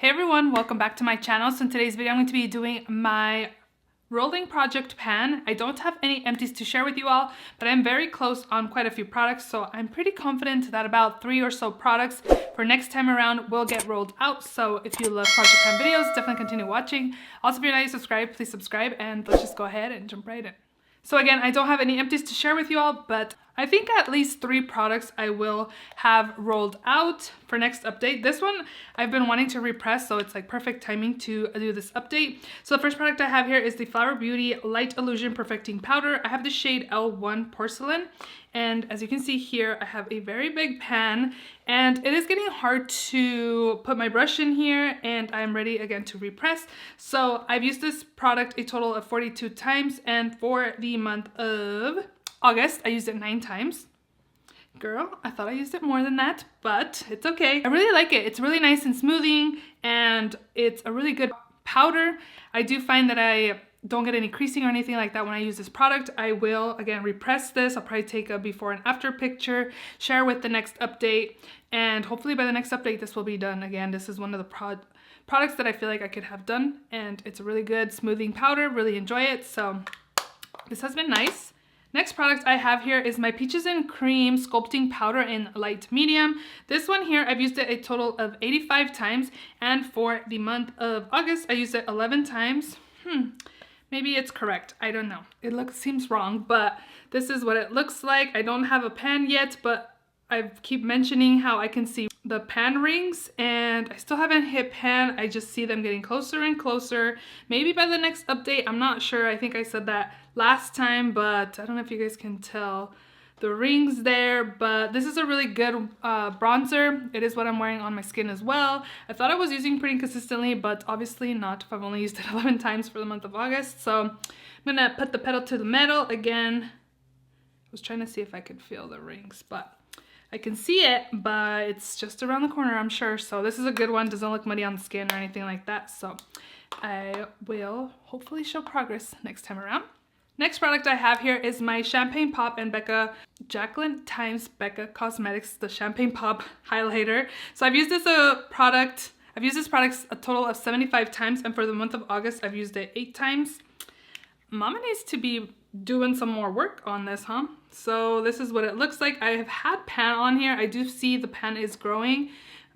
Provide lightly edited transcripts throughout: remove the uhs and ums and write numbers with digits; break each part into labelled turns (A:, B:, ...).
A: Hey everyone, welcome back to my channel. So in today's video, I'm going to be doing my rolling project pan. I don't have any empties to share with you all, but I'm very close on quite a few products. So I'm pretty confident that about 3 or so products for next time around will get rolled out. So if you love project pan videos, definitely continue watching. Also, if you're not yet subscribed, please subscribe and let's just go ahead and jump right in. So again, I don't have any empties to share with you all, but I think at least 3 products I will have rolled out for next update. This one I've been wanting to repress, so it's like perfect timing to do this update. So the first product I have here is the Flower Beauty Light Illusion Perfecting Powder. I have the shade L1 Porcelain, and as you can see here, I have a very big pan, and it is getting hard to put my brush in here, and I'm ready again to repress. So I've used this product a total of 42 times, and for the month of August, I used it 9 times. Girl, I thought I used it more than that, but it's okay. I really like it. It's really nice and smoothing, and it's a really good powder. I do find that I don't get any creasing or anything like that when I use this product. I will, again, repress this. I'll probably take a before and after picture, share with the next update, and hopefully by the next update, this will be done. Again, this is one of the products that I feel like I could have done, and it's a really good smoothing powder. Really enjoy it, so this has been nice. Next product I have here is my Peaches and Cream Sculpting Powder in Light Medium. This one here, I've used it a total of 85 times, and for the month of August, I used it 11 times. Maybe it's correct. I don't know. It seems wrong, but this is what it looks like. I don't have a pan yet, but I keep mentioning how I can see the pan rings, and I still haven't hit pan. I just see them getting closer and closer. Maybe by the next update, I'm not sure. I think I said that last time, but I don't know if you guys can tell the rings there, but this is a really good bronzer. It is what I'm wearing on my skin as well. I thought I was using pretty consistently, but obviously not if I've only used it 11 times for the month of August. So I'm gonna put the pedal to the metal again. I was trying to see if I could feel the rings, but I can see it, but it's just around the corner, I'm sure. So this is a good one. Doesn't look muddy on the skin or anything like that. So I will hopefully show progress next time around. Next product I have here is my Champagne Pop and Becca Jacqueline times Becca Cosmetics, the Champagne Pop highlighter. So I've used this product a total of 75 times, and for the month of August, I've used it 8 times. Mama needs to be doing some more work on this, huh? So this is what it looks like. I have had pan on here. I do see the pan is growing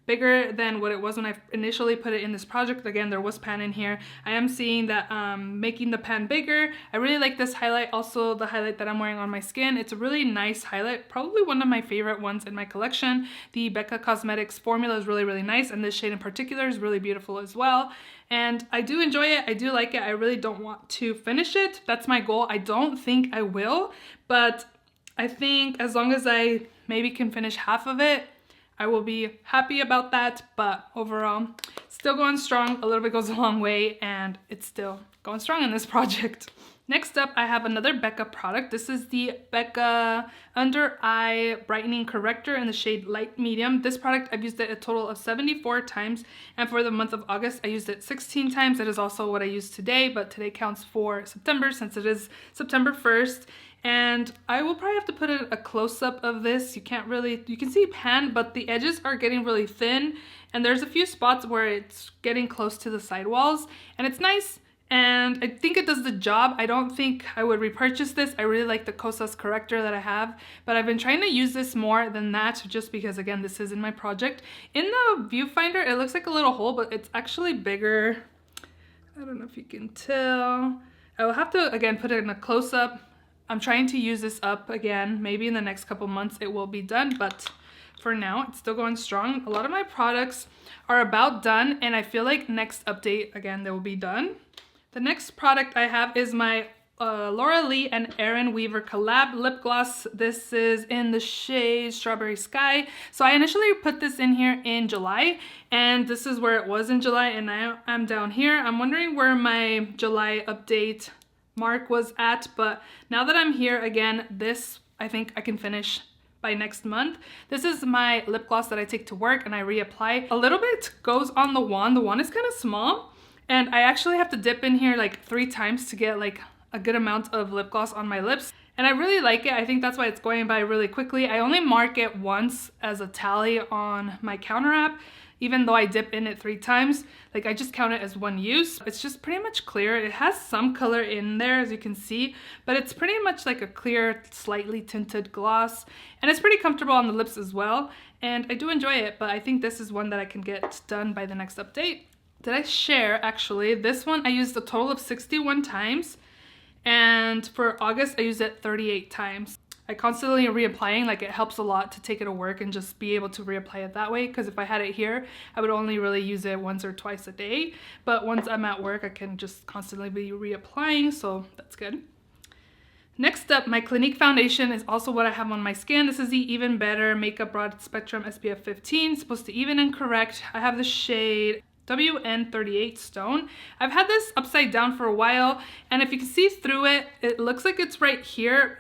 A: bigger than what it was when I initially put it in this project. Again, there was pan in here. I am seeing that making the pan bigger. I really like this highlight, also the highlight that I'm wearing on my skin. It's a really nice highlight, probably one of my favorite ones in my collection. The Becca Cosmetics formula is really, really nice, and this shade in particular is really beautiful as well. And I do enjoy it. I do like it. I really don't want to finish it. That's my goal. I don't think I will, but I think as long as I maybe can finish half of it, I will be happy about that. But overall, still going strong. A little bit goes a long way, and it's still going strong in this project. Next up, I have another Becca product. This is the Becca Under Eye Brightening Corrector in the shade Light Medium. This product, I've used it a total of 74 times, and for the month of August, I used it 16 times. That is also what I used today, but today counts for September since it is September 1st. And I will probably have to put a close-up of this. You can see pan, but the edges are getting really thin, and there's a few spots where it's getting close to the sidewalls, and it's nice. And I think it does the job. I don't think I would repurchase this. I really like the Kosas corrector that I have, but I've been trying to use this more than that just because, again, this is in my project. In the viewfinder, it looks like a little hole, but it's actually bigger. I don't know if you can tell. I will have to, again, put it in a close-up. I'm trying to use this up again. Maybe in the next couple months it will be done, but for now, it's still going strong. A lot of my products are about done, and I feel like next update, again, they will be done. The next product I have is my Laura Lee and Erin Weaver collab lip gloss. This is in the shade Strawberry Sky. So I initially put this in here in July, and this is where it was in July, and now I'm down here. I'm wondering where my July update mark was at, but now that I'm here again, this I think I can finish by next month. This is my lip gloss that I take to work and I reapply. A little bit goes on the wand. The wand is kind of small, and I actually have to dip in here like 3 times to get like a good amount of lip gloss on my lips. And I really like it. I think that's why it's going by really quickly. I only mark it once as a tally on my counter app. even though I dip in it 3 times, like I just count it as one use. It's just pretty much clear. It has some color in there, as you can see, but it's pretty much like a clear, slightly tinted gloss, and it's pretty comfortable on the lips as well, and I do enjoy it, but I think this is one that I can get done by the next update. Did I share, actually, this one I used a total of 61 times, and for August I used it 38 times. I constantly reapplying, like it helps a lot to take it to work and just be able to reapply it that way, because if I had it here, I would only really use it once or twice a day, but once I'm at work, I can just constantly be reapplying, so that's good. Next up, my Clinique foundation is also what I have on my skin. This is the Even Better Makeup Broad Spectrum SPF 15, supposed to even and correct. I have the shade WN38 Stone. I've had this upside down for a while, and if you can see through it, it looks like it's right here.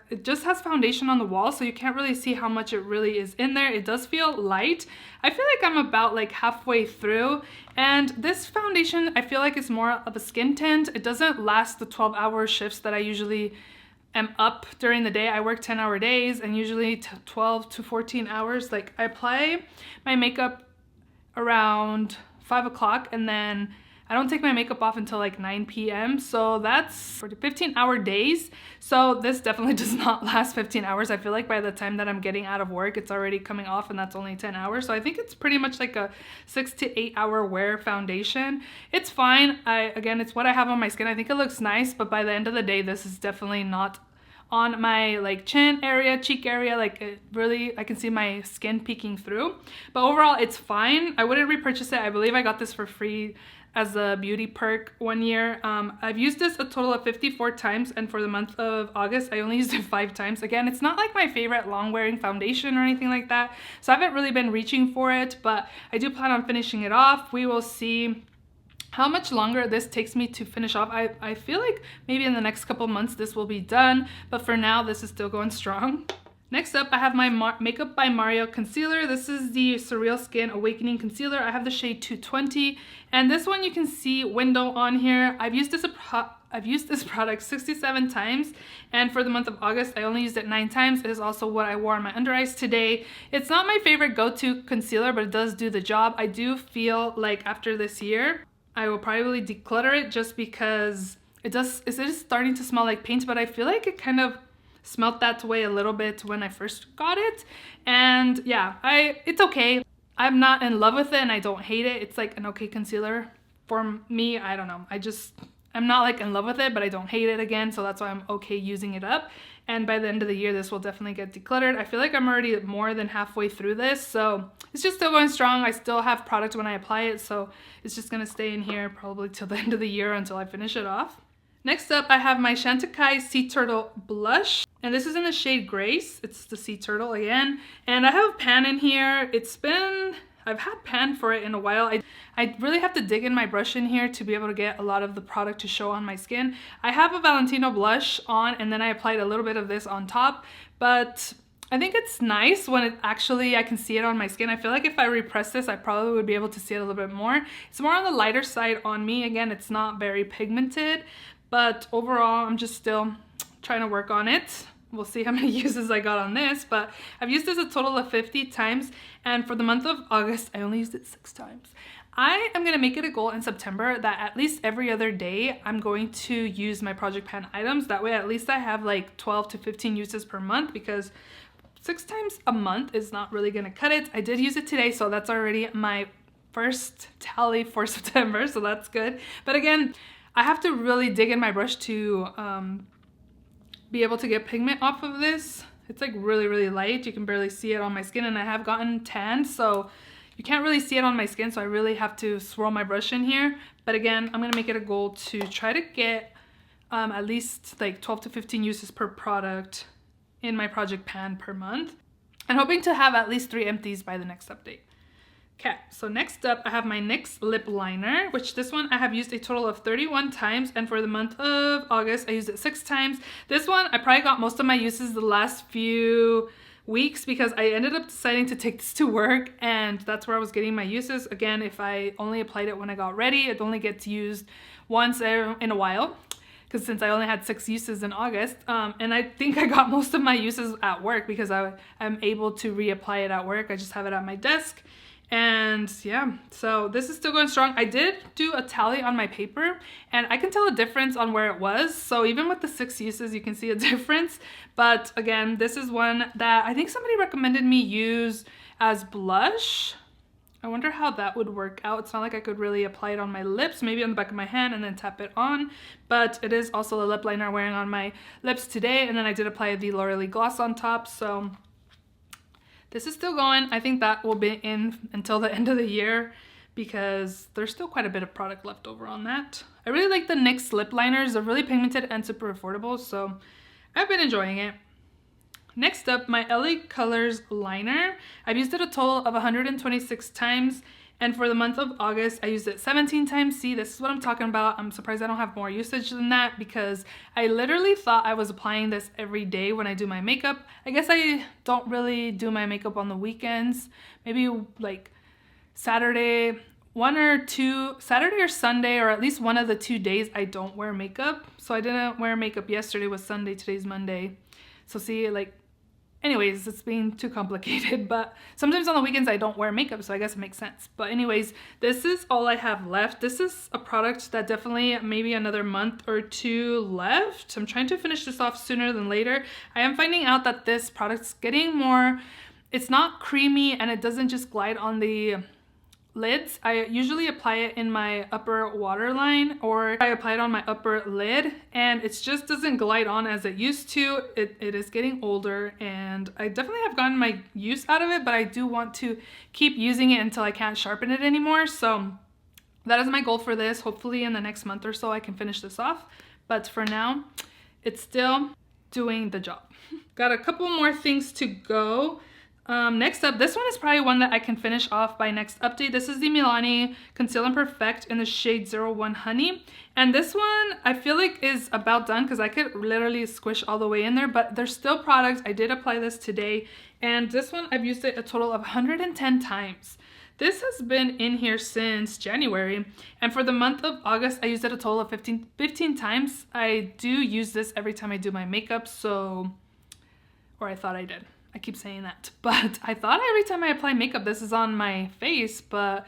A: It just has foundation on the wall, so you can't really see how much it really is in there. It does feel light. I feel like I'm about like halfway through, and this foundation I feel like is more of a skin tint. It doesn't last the 12-hour shifts that I usually am up during the day. I work 10-hour days, and usually 12 to 14 hours. Like I apply my makeup around 5 o'clock, and then I don't take my makeup off until like 9 p.m. So that's 15-hour days. So this definitely does not last 15 hours. I feel like by the time that I'm getting out of work, it's already coming off, and that's only 10 hours. So I think it's pretty much like a 6 to 8 hour wear foundation. It's fine. Again, it's what I have on my skin. I think it looks nice, but by the end of the day, this is definitely not on my like chin area, cheek area. Like it really, I can see my skin peeking through, but overall it's fine. I wouldn't repurchase it. I believe I got this for free as a beauty perk one year. I've used this a total of 54 times, and for the month of August I only used it 5 times. Again, it's not like my favorite long wearing foundation or anything like that, so I haven't really been reaching for it, but I do plan on finishing it off. We will see how much longer this takes me to finish off. I feel like maybe in the next couple months this will be done, but for now this is still going strong. Next up, I have my Makeup by Mario concealer. This is the Surreal Skin Awakening Concealer. I have the shade 220, and this one you can see window on here. I've used this product 67 times, and for the month of August I only used it 9 times. It is also what I wore on my under eyes today. It's not my favorite go-to concealer, but it does do the job. I do feel like after this year I will probably declutter it, just because it is starting to smell like paint, but I feel like it kind of smelled that way a little bit when I first got it. And yeah, it's okay. I'm not in love with it, and I don't hate it. It's like an okay concealer for me. I don't know. I'm not like in love with it, but I don't hate it again, so that's why I'm okay using it up. And by the end of the year, this will definitely get decluttered. I feel like I'm already more than halfway through this, so it's just still going strong. I still have product when I apply it, so it's just gonna stay in here probably till the end of the year until I finish it off. Next up, I have my Chantecaille Sea Turtle blush, and this is in the shade Grace. It's the Sea Turtle again, and I have pan in here. I've had pan for it in a while. I really have to dig in my brush in here to be able to get a lot of the product to show on my skin. I have a Valentino blush on, and then I applied a little bit of this on top, but I think it's nice when I can see it on my skin. I feel like if I repress this, I probably would be able to see it a little bit more. It's more on the lighter side on me. Again, it's not very pigmented, but overall, I'm just still trying to work on it. We'll see how many uses I got on this, but I've used this a total of 50 times, and for the month of August, I only used it 6 times. I am gonna make it a goal in September that at least every other day, I'm going to use my Project Pan items. That way, at least I have like 12 to 15 uses per month, because 6 times a month is not really gonna cut it. I did use it today, so that's already my first tally for September, so that's good. But again, I have to really dig in my brush to be able to get pigment off of this. It's like really, really light. You can barely see it on my skin, and I have gotten tan, so you can't really see it on my skin, so I really have to swirl my brush in here. But again, I'm gonna make it a goal to try to get at least like 12 to 15 uses per product in my Project Pan per month, and hoping to have at least 3 empties by the next update. Okay, so next up I have my NYX lip liner, which this one I have used a total of 31 times, and for the month of August I used it 6 times. This one I probably got most of my uses the last few weeks, because I ended up deciding to take this to work, and that's where I was getting my uses. Again, if I only applied it when I got ready, it only gets used once in a while, because since I only had 6 uses in August, and I think I got most of my uses at work, because I'm able to reapply it at work. I just have it at my desk, And yeah, so this is still going strong. I did do a tally on my paper and I can tell a difference on where it was. So even with the 6 uses, you can see a difference. But again, this is one that I think somebody recommended me use as blush. I wonder how that would work out. It's not like I could really apply it on my lips, maybe on the back of my hand and then tap it on. But it is also a lip liner wearing on my lips today. And then I did apply the L'Oreal gloss on top. So this is still going. I think that will be in until the end of the year because there's still quite a bit of product left over on that. I really like the NYX lip liners. They're really pigmented and super affordable, so I've been enjoying it. Next up, my LA Colors liner. I've used it a total of 126 times. And for the month of August, I used it 17 times. See, this is what I'm talking about. I'm surprised I don't have more usage than that because I literally thought I was applying this every day when I do my makeup. I guess I don't really do my makeup on the weekends. Maybe like Saturday or Sunday, or at least one of the 2 days I don't wear makeup. So I didn't wear makeup yesterday was Sunday, today's Monday. So see, like, anyways, it's being too complicated, but sometimes on the weekends I don't wear makeup, so I guess it makes sense. But anyways, this is all I have left. This is a product that definitely maybe another month or 2 left. I'm trying to finish this off sooner than later. I am finding out that this product's getting more, it's not creamy and it doesn't just glide on the lids. I usually apply it in my upper waterline or I apply it on my upper lid and it just doesn't glide on as it used to. It is getting older and I definitely have gotten my use out of it, but I do want to keep using it until I can't sharpen it anymore. So that is my goal for this. Hopefully in the next month or so I can finish this off. But for now, it's still doing the job. Got a couple more things to go. Next up, this one is probably one that I can finish off by next update. This is the Milani Conceal and Perfect in the shade 01 Honey. And this one I feel like is about done because I could literally squish all the way in there, but there's still products. I did apply this today and this one I've used it a total of 110 times. This has been in here since January, and for the month of August I used it a total of 15 times. I do use this every time I do my makeup, so, or I thought I did. I keep saying that, but I thought every time I apply makeup this is on my face, but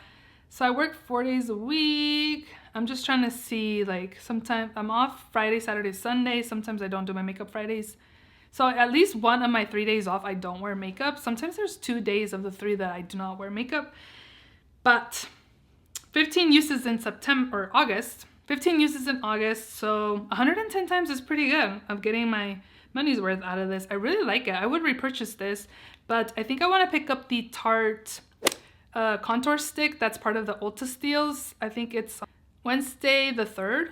A: so I work 4 days a week. I'm just trying to see, like, sometimes I'm off Friday, Saturday, Sunday. Sometimes I don't do my makeup Fridays. So at least one of my 3 days off I don't wear makeup. Sometimes there's 2 days of the 3 that I do not wear makeup. But 15 uses in September or August. 15 uses in August, so 110 times is pretty good of getting my money's worth out of this. I really like it. I would repurchase this, but I think I want to pick up the Tarte contour stick that's part of the Ulta steals. I think it's Wednesday the 3rd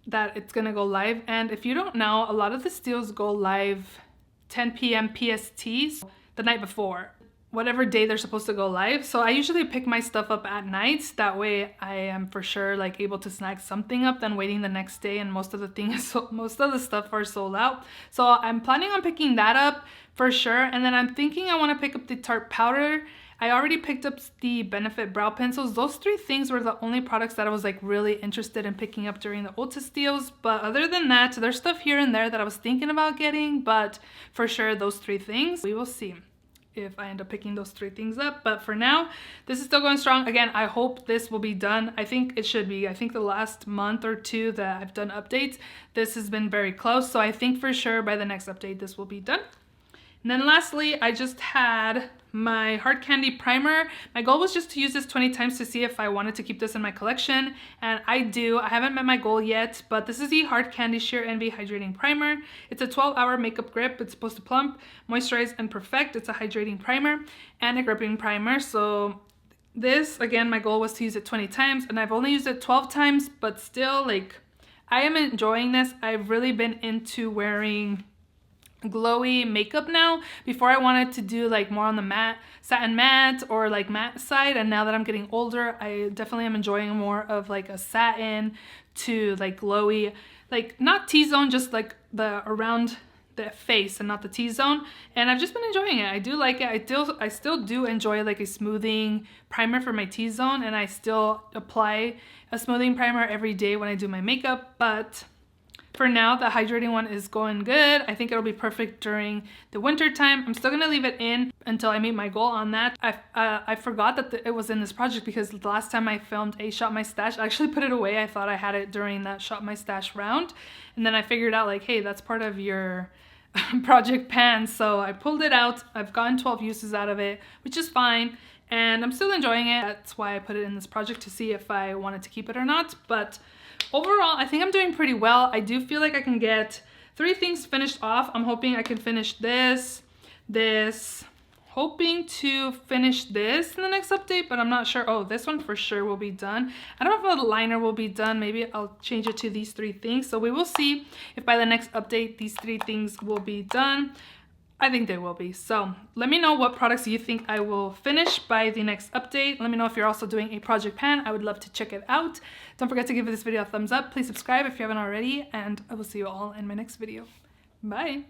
A: that it's gonna go live, and if you don't know, a lot of the steals go live 10 p.m. PST, so the night before, whatever day they're supposed to go live. So I usually pick my stuff up at night. That way I am for sure like able to snag something up than waiting the next day, and most of the stuff are sold out. So I'm planning on picking that up for sure. And then I'm thinking I want to pick up the Tarte powder. I already picked up the Benefit brow pencils. Those 3 things were the only products that I was like really interested in picking up during the Ulta steals. But other than that, there's stuff here and there that I was thinking about getting, but for sure those 3 things, we will see if I end up picking those 3 things up. But for now, this is still going strong. Again, I hope this will be done. I think it should be. I think the last month or 2 that I've done updates, this has been very close. So I think for sure by the next update, this will be done. And then lastly, I just had my Hard Candy Primer. My goal was just to use this 20 times to see if I wanted to keep this in my collection, and I do. I haven't met my goal yet, but this is the Hard Candy Sheer Envy Hydrating Primer. It's a 12-hour makeup grip. It's supposed to plump, moisturize, and perfect. It's a hydrating primer and a gripping primer. So this, again, my goal was to use it 20 times, and I've only used it 12 times, but still, like, I am enjoying this. I've really been into wearing glowy makeup now. Before I wanted to do like more on the matte, satin matte or like matte side, and now that I'm getting older, I definitely am enjoying more of like a satin to like glowy, like not T-zone, just like the around the face and not the T-zone. And I've just been enjoying it. I do like it. I still do enjoy like a smoothing primer for my T-zone, and I still apply a smoothing primer every day when I do my makeup, but For now, the hydrating one is going good. I think it'll be perfect during the winter time. I'm still gonna leave it in until I meet my goal on that. I forgot that it was in this project because the last time I filmed a Shop My Stash, I actually put it away. I thought I had it during that Shop My Stash round. And then I figured out like, hey, that's part of your project pan. So I pulled it out. I've gotten 12 uses out of it, which is fine. And I'm still enjoying it. That's why I put it in this project, to see if I wanted to keep it or not. But overall, I think I'm doing pretty well. I do feel like I can get 3 things finished off. I'm hoping I can finish this, hoping to finish this in the next update, but I'm not sure. Oh, this one for sure will be done. I don't know if the liner will be done. Maybe I'll change it to these 3 things. So we will see if by the next update, these 3 things will be done. I think they will be. So let me know what products you think I will finish by the next update. Let me know if you're also doing a project pan. I would love to check it out. Don't forget to give this video a thumbs up. Please subscribe if you haven't already, and I will see you all in my next video. Bye.